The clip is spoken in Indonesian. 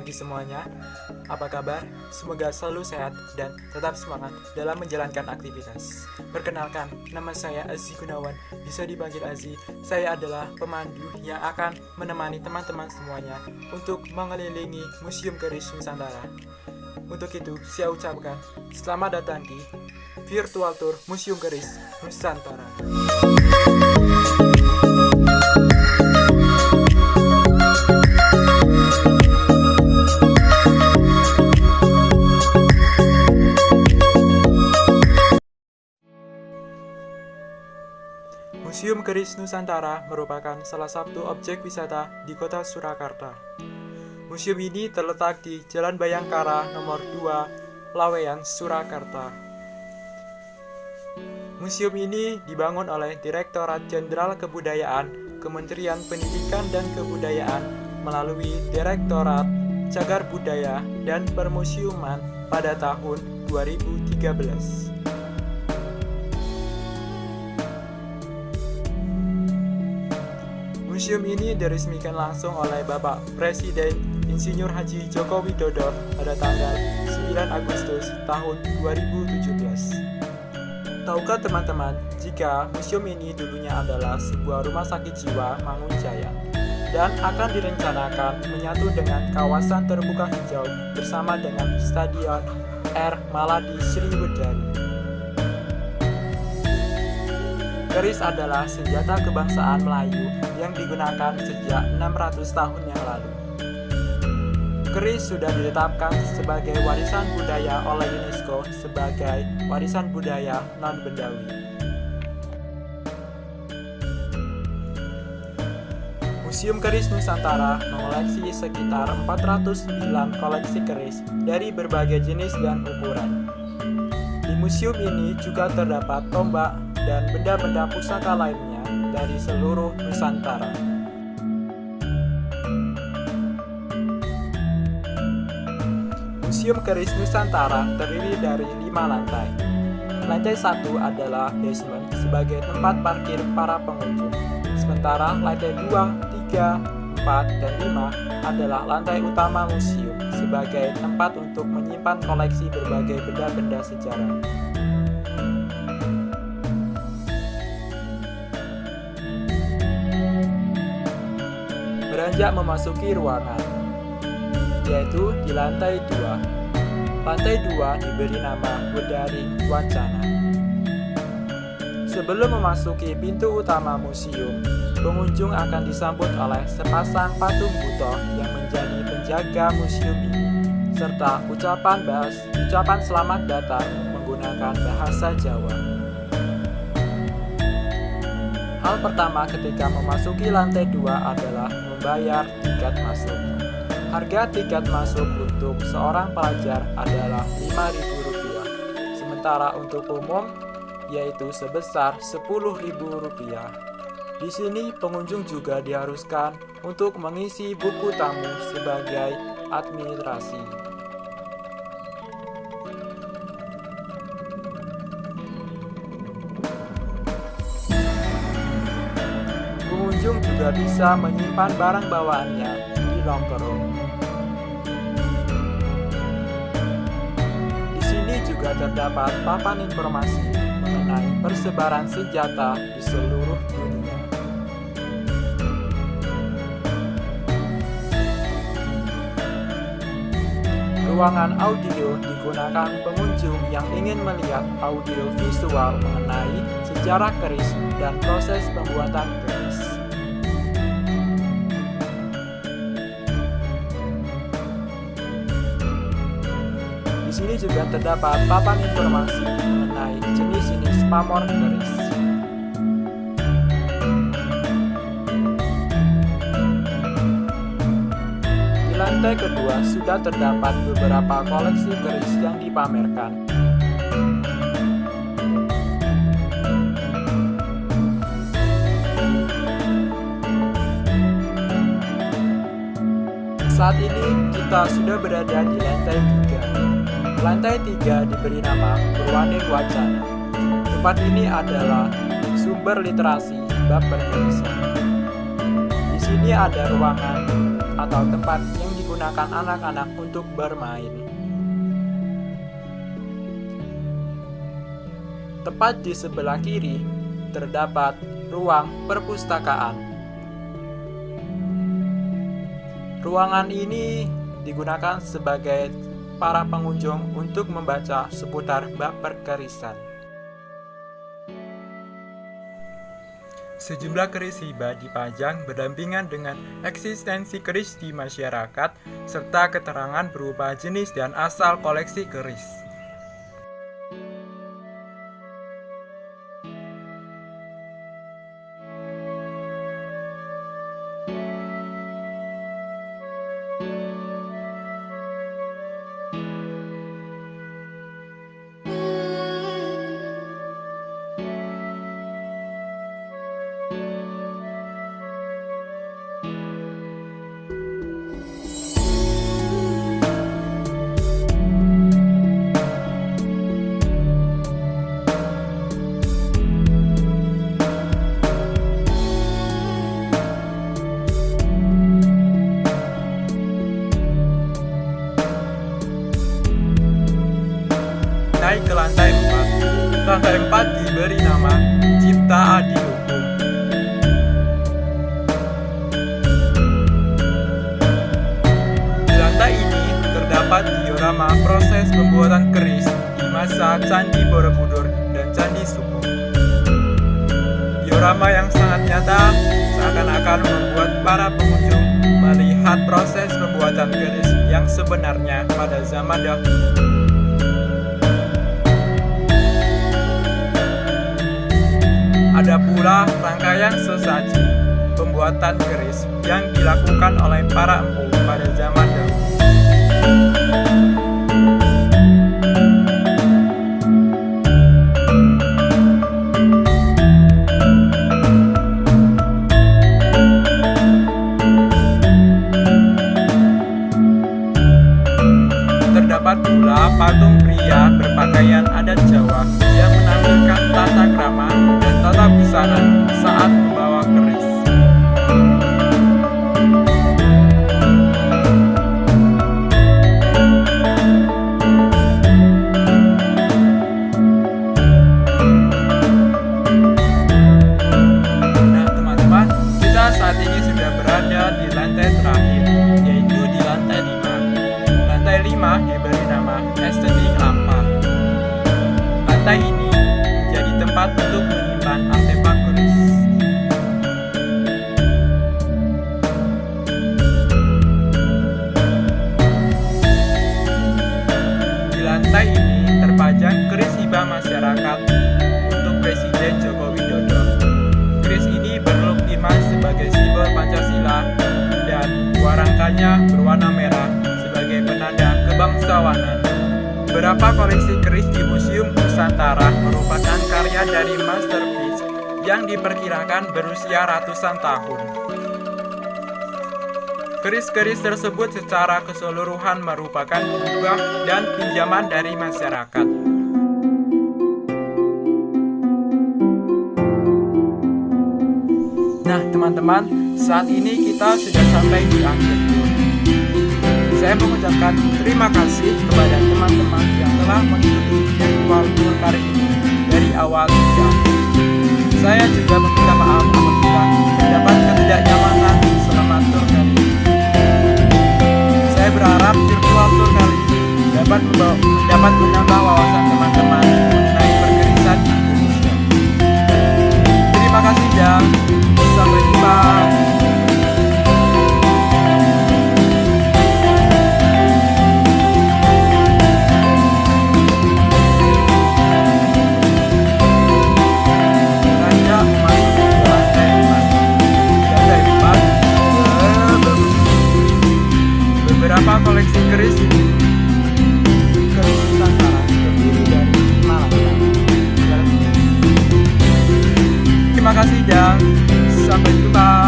pagi semuanya. Apa kabar? Semoga selalu sehat dan tetap semangat dalam menjalankan aktivitas. Perkenalkan, nama saya Aziz Gunawan, bisa dipanggil Aziz. Saya adalah pemandu yang akan menemani teman-teman semuanya untuk mengelilingi Museum Keris Nusantara. Untuk itu, saya ucapkan selamat datang di Virtual Tour Museum Keris Nusantara. Museum Keris Nusantara merupakan salah satu objek wisata di kota Surakarta. Museum ini terletak di Jalan Bayangkara nomor 2, Laweyan, Surakarta. Museum ini dibangun oleh Direktorat Jenderal Kebudayaan, Kementerian Pendidikan dan Kebudayaan melalui Direktorat Cagar Budaya dan Permusiuman pada tahun 2013. Museum ini diresmikan langsung oleh Bapak Presiden Insinyur Haji Joko Widodo pada tanggal 9 Agustus tahun 2017. Tahukah teman-teman, jika museum ini dulunya adalah sebuah rumah sakit jiwa Mangunjaya dan akan direncanakan menyatu dengan kawasan terbuka hijau bersama dengan Stadion R. Maladi Sriwedari. Keris adalah senjata kebangsaan Melayu yang digunakan sejak 600 tahun yang lalu. Keris sudah ditetapkan sebagai warisan budaya oleh UNESCO sebagai warisan budaya non-bendawi. Museum Keris Nusantara mengoleksi sekitar 409 koleksi keris dari berbagai jenis dan ukuran. Di museum ini juga terdapat tombak dan benda-benda pusaka lainnya dari seluruh Nusantara. Museum Keris Nusantara terdiri dari 5 lantai. Lantai 1 adalah basement sebagai tempat parkir para pengunjung. Sementara lantai 2, 3, 4, dan 5 adalah lantai utama museum sebagai tempat untuk menyimpan koleksi berbagai benda-benda sejarah. Beranjak memasuki ruangan, yaitu di lantai 2. Lantai 2 diberi nama Wedari Wacana. Sebelum memasuki pintu utama museum, pengunjung akan disambut oleh sepasang patung buto yang menjadi penjaga museum ini, serta ucapan selamat datang menggunakan bahasa Jawa. Hal pertama ketika memasuki lantai 2 adalah membayar tiket masuk. Harga tiket masuk untuk seorang pelajar adalah Rp5.000, sementara untuk umum yaitu sebesar Rp10.000. Di sini pengunjung juga diharuskan untuk mengisi buku tamu sebagai administrasi. Pengunjung juga bisa menyimpan barang bawaannya di locker room. Di sini juga terdapat papan informasi mengenai persebaran senjata di seluruh dunia. Ruangan audio digunakan pengunjung yang ingin melihat audio visual mengenai sejarah keris dan proses pembuatan keris. Di sini juga terdapat papan informasi mengenai jenis-jenis pamor keris. Di lantai kedua sudah terdapat beberapa koleksi keris yang dipamerkan. Saat ini kita sudah berada di lantai 3. Lantai 3 diberi nama Purwaning Wacana. Tempat ini adalah sumber literasi bab perkerisan. Di sini ada ruangan atau tempat yang digunakan digunakan anak-anak untuk bermain. Tepat di sebelah kiri terdapat ruang perpustakaan. Ruangan ini digunakan sebagai para pengunjung untuk membaca seputar bab perkerisan. Sejumlah keris hibah dipajang berdampingan dengan eksistensi keris di masyarakat serta keterangan berupa jenis dan asal koleksi keris. Naik ke lantai 4. Lantai 4 diberi nama Cipta Adiluhung. Di lantai ini terdapat diorama proses pembuatan keris di masa Candi Borobudur dan Candi Suko. Diorama yang sangat nyata seakan-akan membuat para pengunjung melihat proses pembuatan keris yang sebenarnya pada zaman dahulu. Ada pula rangkaian sesaji pembuatan keris yang dilakukan oleh para empu pada zaman dahulu. Terdapat pula patung pria berpakaian adat Jawa yang menampilkan tata krama dan tata busana saat membawa keris. Nah teman-teman, kita saat ini sudah berada di lantai terakhir, yaitu di lantai 5. Lantai 5 diberi nama Estetik Lampar. Lantai ini jadi tempat untuk menyimpan artefak keris. Di lantai ini terpajang keris hibah masyarakat untuk Presiden Joko Widodo. Keris ini berlook emas sebagai simbol Pancasila dan warangkanya berwarna merah sebagai penanda kebangsawanan. Beberapa koleksi keris di Museum Nusantara merupakan karya dari masterpiece yang diperkirakan berusia ratusan tahun. Keris-keris tersebut secara keseluruhan merupakan hibah dan pinjaman dari masyarakat. Nah teman-teman, saat ini kita sudah sampai di akhir tour. Saya mengucapkan terima kasih kepada teman-teman yang telah mengikuti virtual tour kali ini dari awal hingga akhir. Saya juga meminta maaf apabila terdapat ketidaknyamanan selama tour kali ini. Saya berharap virtual tour kali ini dapat menambah wawasan teman-teman mengenai perkerisan di Indonesia. Terima kasih dan sampai jumpa. Beberapa koleksi keris Nusantara terdiri dari Malaysia. Terima kasih dan sampai jumpa.